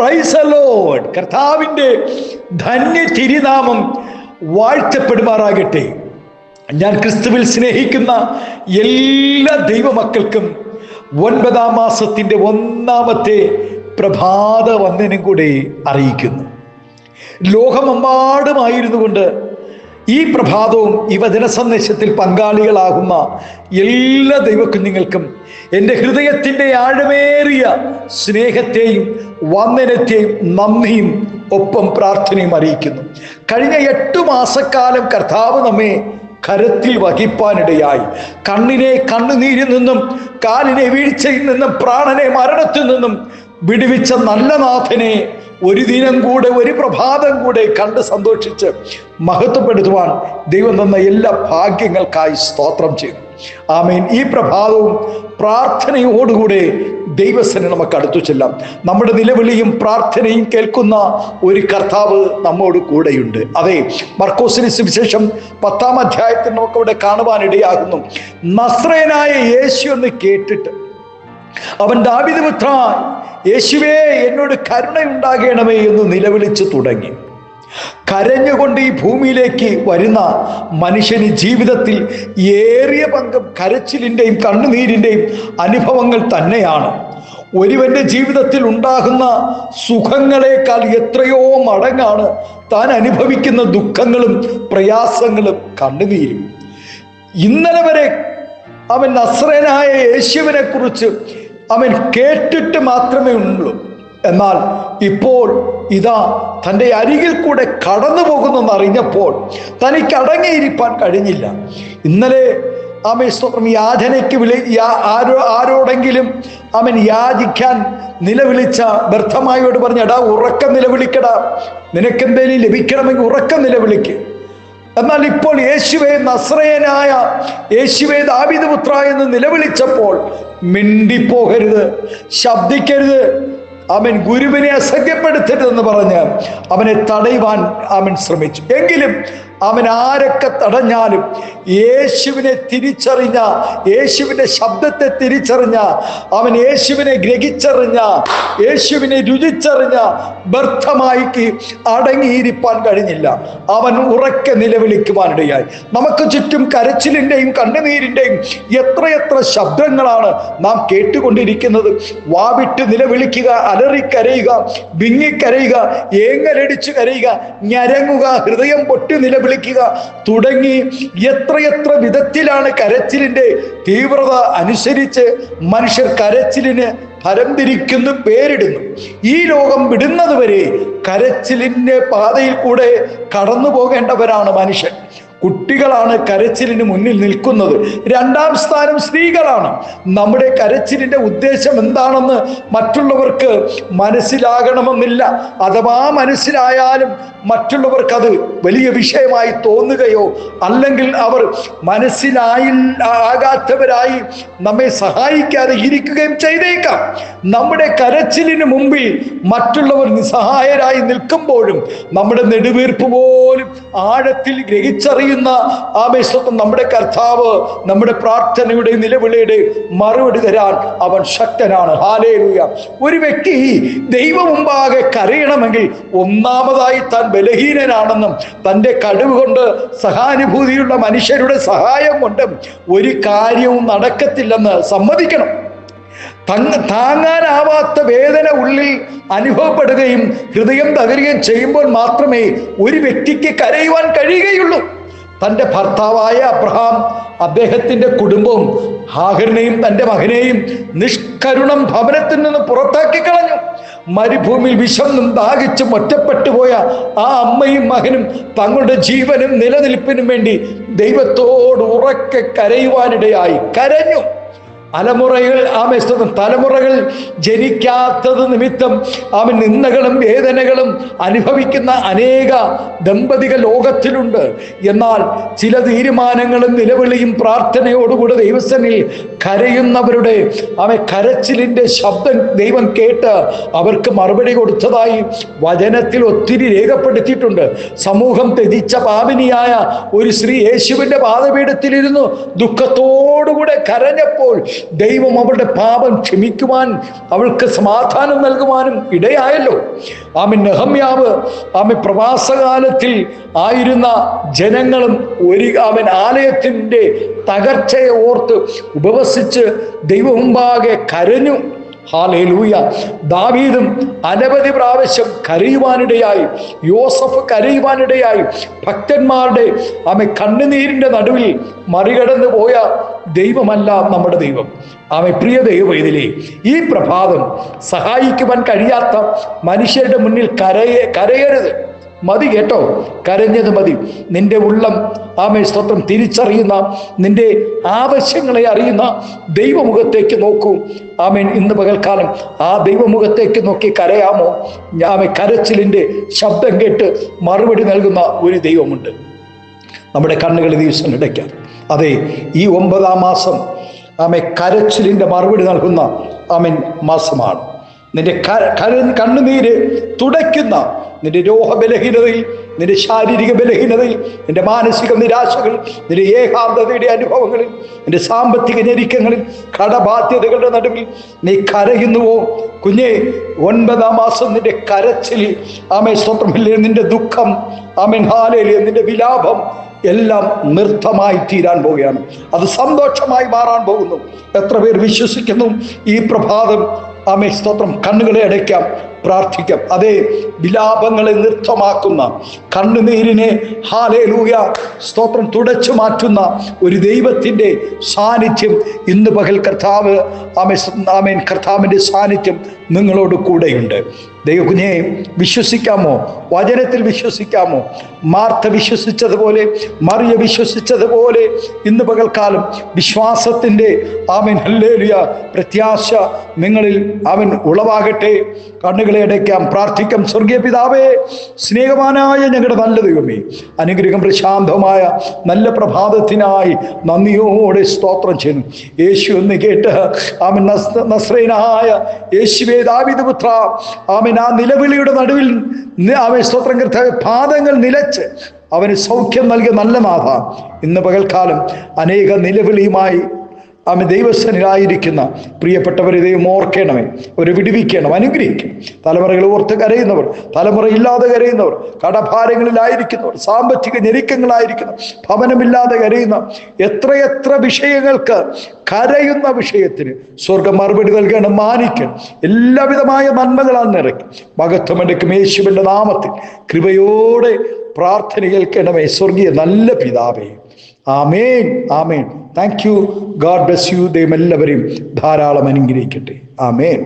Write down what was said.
Praise the Lord. കർത്താവിൻ്റെ ധന്യ തിരുനാമം വാഴ്ത്തപ്പെടുമാറാകട്ടെ. ഞാൻ ക്രിസ്തുവിൽ സ്നേഹിക്കുന്ന എല്ലാ ദൈവമക്കൾക്കും 9-ാം മാസത്തിൻ്റെ 1-ാമത്തെ പ്രഭാത വന്ദനം കൂടെ അറിയിക്കുന്നു. ലോകമെമ്പാടുമായിരുന്നു കൊണ്ട് ഈ പ്രഭാതവും ഈ വചന സന്ദേശത്തിൽ പങ്കാളികളാകുന്ന എല്ലാ ദൈവകുഞ്ഞുങ്ങൾക്കും എൻ്റെ ഹൃദയത്തിൻ്റെ ആഴമേറിയ സ്നേഹത്തെയും വന്ദനത്തെയും നന്ദിയും ഒപ്പം പ്രാർത്ഥനയും അറിയിക്കുന്നു. കഴിഞ്ഞ 8 മാസക്കാലം കർത്താവ് നമ്മെ കരത്തിൽ വഹിപ്പാനിടയായി. കണ്ണിനെ കണ്ണുനീരിൽ നിന്നും, കാലിനെ വീഴ്ചയിൽ നിന്നും, പ്രാണനെ മരണത്തിൽ നിന്നും വിടുവിച്ച നല്ല നാഥനെ ഒരു ദിനം കൂടെ, ഒരു പ്രഭാതം കൂടെ കണ്ട് സന്തോഷിച്ച് മഹത്വപ്പെടുത്തുവാൻ ദൈവം തന്ന എല്ലാ ഭാഗ്യങ്ങൾക്കായി സ്തോത്രം ചെയ്തു. ആമേൻ. ഈ പ്രഭാതവും പ്രാർത്ഥനയോടുകൂടെ ദൈവസനെ നമുക്ക് അടുത്തു ചെല്ലാം. നമ്മുടെ നിലവിളിയും പ്രാർത്ഥനയും കേൾക്കുന്ന ഒരു കർത്താവ് നമ്മോട് കൂടെയുണ്ട്. അതെ, മർക്കോസിന് സുവിശേഷം 10-ാം അധ്യായത്തിൽ നമുക്കവിടെ കാണുവാനിടയാകുന്നു. നസ്രയനായ യേശു എന്ന് കേട്ടിട്ട് അവൻ ദാവീദ് പുത്ര യേശുവേ എന്നോട് കരുണയുണ്ടാകണമേ എന്ന് നിലവിളിച്ചു തുടങ്ങി. കരഞ്ഞുകൊണ്ട് ഈ ഭൂമിയിലേക്ക് വരുന്ന മനുഷ്യന് ജീവിതത്തിൽ ഏറിയ പങ്കും കരച്ചിലിൻ്റെയും കണ്ണുനീരിൻ്റെയും അനുഭവങ്ങൾ തന്നെയാണ്. ഒരുവന്റെ ജീവിതത്തിൽ ഉണ്ടാകുന്ന സുഖങ്ങളെക്കാൾ എത്രയോ മടങ്ങാണ് താൻ അനുഭവിക്കുന്ന ദുഃഖങ്ങളും പ്രയാസങ്ങളും കണ്ണുനീരും. ഇന്നലെ വരെ അവൻ നസ്രയനായ യേശുവിനെ കുറിച്ച് അവൻ കേട്ടിട്ട് മാത്രമേ ഉള്ളൂ. എന്നാൽ ഇപ്പോൾ ഇതാ തൻ്റെ അരികിൽ കൂടെ കടന്നു പോകുന്നെന്ന് അറിഞ്ഞപ്പോൾ തനിക്ക് അടങ്ങിയിരിക്കാൻ കഴിഞ്ഞില്ല. ഇന്നലെ അവൻ സ്തോത്രം യാചനയ്ക്ക് ആരോടെങ്കിലും അവൻ യാചിക്കാൻ നിലവിളിച്ച ബർത്തമായോട് പറഞ്ഞ, എടാ ഉറക്കം നിലവിളിക്കടാ, നിനക്കെന്തേലും ലഭിക്കണമെങ്കിൽ ഉറക്കം നിലവിളിക്ക്. എന്നാൽ ഇപ്പോൾ യേശുവേ നസ്രയനായ യേശുവേ ദാവീദ് പുത്ര എന്ന് നിലവിളിച്ചപ്പോൾ മിണ്ടിപ്പോകരുത്, ശബ്ദിക്കരുത്, അവൻ ഗുരുവിനെ അസഹ്യപ്പെടുത്തരുതെന്ന് പറഞ്ഞ് അവനെ തടയുവാൻ അവൻ ശ്രമിച്ചു. എങ്കിലും അവൻ ആരൊക്കെ തടഞ്ഞാലും യേശുവിനെ തിരിച്ചറിഞ്ഞ, യേശുവിൻ്റെ ശബ്ദത്തെ തിരിച്ചറിഞ്ഞ, അവൻ യേശുവിനെ ഗ്രഹിച്ചറിഞ്ഞ, യേശുവിനെ രുചിച്ചറിഞ്ഞ ബർത്തമായിക്ക് അടങ്ങിയിരിക്കാൻ കഴിഞ്ഞില്ല. അവൻ ഉറക്കെ നിലവിളിക്കുവാനിടയായി. നമുക്ക് ചുറ്റും കരച്ചിലിൻ്റെയും കണ്ണുനീരിൻ്റെയും എത്രയെത്ര ശബ്ദങ്ങളാണ് നാം കേട്ടുകൊണ്ടിരിക്കുന്നത്. വാവിട്ട് നിലവിളിക്കുക, അലറിക്കരയുക, വിങ്ങിക്കരയുക, ഏങ്ങലടിച്ചു കരയുക, ഞരങ്ങുക, ഹൃദയം പൊട്ടി നിലവിളിക്കുക തുടങ്ങി എത്രയെത്ര വിധത്തിലാണ് കരച്ചിലിൻ്റെ തീവ്രത അനുസരിച്ച് മനുഷ്യർ കരച്ചിലിന് തരംതിരിക്കുന്നു, പേരിടുന്നു. ഈ ലോകം വിടുന്നത് വരെ കരച്ചിലിൻ്റെ പാതയിൽ കൂടെ കടന്നു പോകേണ്ടവരാണ് മനുഷ്യൻ. കുട്ടികളാണ് കരച്ചിലിന് മുന്നിൽ നിൽക്കുന്നത്. 2-ാം സ്ഥാനം സ്ത്രീകളാണ്. നമ്മുടെ കരച്ചിലിൻ്റെ ഉദ്ദേശം എന്താണെന്ന് മറ്റുള്ളവർക്ക് മനസ്സിലാകണമെന്നില്ല. അഥവാ മനസ്സിലായാലും മറ്റുള്ളവർക്കത് വലിയ വിഷയമായി തോന്നുകയോ അല്ലെങ്കിൽ അവർ മനസ്സിലാകാത്തവരായി നമ്മെ സഹായിക്കാതെ ഇരിക്കുകയും ചെയ്തേക്കാം. നമ്മുടെ കരച്ചിലിന് മുമ്പിൽ മറ്റുള്ളവർ നിസ്സഹായരായി നിൽക്കുമ്പോഴും നമ്മുടെ നെടുവീർപ്പ് പോലും ആഴത്തിൽ ഗ്രഹിച്ചറിയുന്ന ആവേശത്വം നമ്മുടെ കർത്താവ് നമ്മുടെ പ്രാർത്ഥനയുടെ നിലവിളിയുടെ മറുപടി തരാൻ അവൻ ശക്തനാണ്. ഹല്ലേലൂയ. ഒരു വ്യക്തി ദൈവം മുമ്പാകെ കരയണമെങ്കിൽ ഒന്നാമതായി താൻ ബലഹീനനാണെന്നും തൻ്റെ കഴിവ് കൊണ്ട് സഹാനുഭൂതിയുള്ള മനുഷ്യരുടെ സഹായം കൊണ്ട് ഒരു കാര്യവും നടക്കത്തില്ലെന്ന് സമ്മതിക്കണം. താങ്ങാനാവാത്ത വേദന ഉള്ളിൽ അനുഭവപ്പെടുകയും ഹൃദയം തകരുകയും ചെയ്യുമ്പോൾ മാത്രമേ ഒരു വ്യക്തിക്ക് കരയുവാൻ കഴിയുകയുള്ളൂ. തൻ്റെ ഭർത്താവായ അബ്രഹാം അദ്ദേഹത്തിൻ്റെ കുടുംബവും ഹാഗറിനെയും തൻ്റെ മകനെയും നിഷ്കരുണം ഭവനത്തിൽ നിന്ന് പുറത്താക്കി കളഞ്ഞു. മരുഭൂമിയിൽ വിശന്നും ദാഹിച്ചും ഒറ്റപ്പെട്ടു പോയ ആ അമ്മയും മകനും തങ്ങളുടെ ജീവനും നിലനിൽപ്പിനും വേണ്ടി ദൈവത്തോട് ഉറക്കെ കരയുവാനിടയായി. കരഞ്ഞു. തലമുറകൾ ജനിക്കാത്തത് നിമിത്തം അവൻ നിന്ദകളും വേദനകളും അനുഭവിക്കുന്ന അനേക ദമ്പതികൾ ലോകത്തിലുണ്ട്. എന്നാൽ ചില തീരുമാനങ്ങളും നിലവിളിയും പ്രാർത്ഥനയോടുകൂടെ ദൈവസന്നിധിയിൽ കരയുന്നവരുടെ കരച്ചിലിൻ്റെ ശബ്ദം ദൈവം കേട്ട് അവർക്ക് മറുപടി കൊടുത്തതായി വചനത്തിൽ ഒത്തിരി രേഖപ്പെടുത്തിയിട്ടുണ്ട്. സമൂഹം ത്യജിച്ച പാപിനിയായ ഒരു സ്ത്രീ യേശുവിൻ്റെ പാദപീഠത്തിലിരുന്നു ദുഃഖത്തോടുകൂടെ കരഞ്ഞപ്പോൾ ദൈവം അവളുടെ പാപം ക്ഷമിക്കുവാൻ അവൾക്ക് സമാധാനം നൽകുവാനും ഇടയായല്ലോ. ആമേൻ. നെഹമ്യാവ് പ്രവാസകാലത്തിൽ ആയിരുന്ന ജനങ്ങളും ആലയത്തിൻ്റെ തകർച്ചയെ ഓർത്ത് ഉപവസിച്ച് ദൈവമുമ്പാകെ കരഞ്ഞു. ഹല്ലേലൂയ. ദാവീദും അനവധി പ്രാവശ്യം കരയുവാനിടയായി, യോസഫ് കരയുവാനിടയായി. ഭക്തന്മാരുടെ കണ്ണുനീരിൻ്റെ നടുവിൽ മറികടന്നു പോയ ദൈവമല്ല നമ്മുടെ ദൈവം. പ്രിയ ദൈവവേദിലേ, ഈ പ്രഭാതം സഹായിക്കുവാൻ കഴിയാത്ത മനുഷ്യരുടെ മുന്നിൽ കരയരുത്. മതി കേട്ടോ, കരഞ്ഞത് മതി. നിന്റെ ഉള്ളം സ്തോത്രം തിരിച്ചറിയുന്ന, നിന്റെ ആവശ്യങ്ങളെ അറിയുന്ന ദൈവമുഖത്തേക്ക് നോക്കൂ. ഇന്ന് പകൽക്കാലം ആ ദൈവമുഖത്തേക്ക് നോക്കി കരയാമോ? കരച്ചിലിൻ്റെ ശബ്ദം കേട്ട് മറുപടി നൽകുന്ന ഒരു ദൈവമുണ്ട്. നമ്മുടെ കണ്ണുകൾ ദിവസം ഇടയ്ക്കാം. അതെ, ഈ 9-ാം മാസം കരച്ചിലിൻ്റെ മറുപടി നൽകുന്ന മാസമാണ്. നിന്റെ കണ്ണുനീര് തുടയ്ക്കുന്ന, നിന്റെ രോഗബലഹീനതയിൽ, നിന്റെ ശാരീരിക ബലഹീനതയിൽ, നിന്റെ മാനസിക നിരാശകൾ, നിന്റെ ഏകാന്തതയുടെ അനുഭവങ്ങളിൽ, നിന്റെ സാമ്പത്തിക ഞെരുക്കങ്ങളിൽ, കടബാധ്യതകളുടെ നടുവിൽ നീ കരയുന്നുവോ കുഞ്ഞെ? 9-ാം മാസം നിന്റെ കരച്ചിൽ, സ്തോത്രമില്ലേ, നിന്റെ ദുഃഖം, ഹാലേലൂയ, നിന്റെ വിലാപം എല്ലാം നൃത്തമായി തീരാൻ പോവുകയാണ്. അത് സന്തോഷമായി മാറാൻ പോകുന്നു. എത്ര പേർ വിശ്വസിക്കുന്നു? ഈ പ്രഭാതം സ്തോത്രം. കണ്ണുകളെ അടയ്ക്കാം, പ്രാർത്ഥിക്കാം. അതേ, വിലാപങ്ങളെ നൃത്തമാക്കുന്ന, കണ്ണുനീരിനെ ഹല്ലേലൂയ സ്തോത്രം തുടച്ചു മാറ്റുന്ന ഒരു ദൈവത്തിൻ്റെ സാന്നിധ്യം ഇന്ന് പകൽ കർത്താവിൻ്റെ സാന്നിധ്യം നിങ്ങളോട് കൂടെയുണ്ട്. ദൈവകുഞ്ഞെ, വിശ്വസിക്കാമോ? വചനത്തിൽ വിശ്വസിക്കാമോ? മാർത്ത വിശ്വസിച്ചതുപോലെ, മറിയ വിശ്വസിച്ചതുപോലെ ഇന്ന് പകൽക്കാലം വിശ്വാസത്തിൻ്റെ ഹല്ലേലൂയ പ്രത്യാശ നിങ്ങളിൽ ഉളവാകട്ടെ. കണ്ണുകളെ അടയ്ക്കാം, പ്രാർത്ഥിക്കാം. സ്വർഗീയ പിതാവേ, സ്നേഹവാനായ ഞങ്ങളുടെ നല്ല ദൈവമേ, അനുഗ്രഹം പ്രശാന്തമായ നല്ല പ്രഭാതത്തിനായി നന്ദിയോടെ സ്തോത്രം ചെയ്യുന്നു. യേശു എന്ന് കേട്ട് നസ്രയനായ യേശുവേ, ദാവീദ് പുത്ര, ആ നിലവിളിയുടെ നടുവിൽ സ്തോത്രം കർത്താവേ, പാദങ്ങൾ നിലച്ച് അവന് സൗഖ്യം നൽകിയ നല്ല നാഥ, ഇന്ന് പകൽക്കാലം അനേക നിലവിളിയുമായി ദൈവസ്ഥനിലായിരിക്കുന്ന പ്രിയപ്പെട്ടവരെ ദൈവം ഓർക്കണമേ, അവരെ വിടുവിക്കണം, അനുഗ്രഹിക്കണം. തലമുറകൾ ഓർത്ത് കരയുന്നവർ, തലമുറയില്ലാതെ കരയുന്നവർ, കടഭാരങ്ങളിലായിരിക്കുന്നവർ, സാമ്പത്തിക ഞെരുക്കങ്ങളായിരിക്കുന്നവർ, ഭവനമില്ലാതെ കരയുന്ന എത്രയെത്ര വിഷയങ്ങൾക്ക് കരയുന്ന വിഷയത്തിന് സ്വർഗം മറുപടി നൽകണം, മാനിക്കണം. എല്ലാവിധമായ നന്മകളാൽ നിറയ്ക്കും. മഹത്വമെടുക്കും യേശുവിൻ്റെ നാമത്തിൽ കൃപയോടെ പ്രാർത്ഥന കേൾക്കണമേ സ്വർഗീയ നല്ല പിതാവേ. ആമേൻ, ആമേൻ. Thank you. God bless you. ദൈവം എല്ലാവരെയും ധാരാളം അനുഗ്രഹിക്കട്ടെ. ആമേൻ.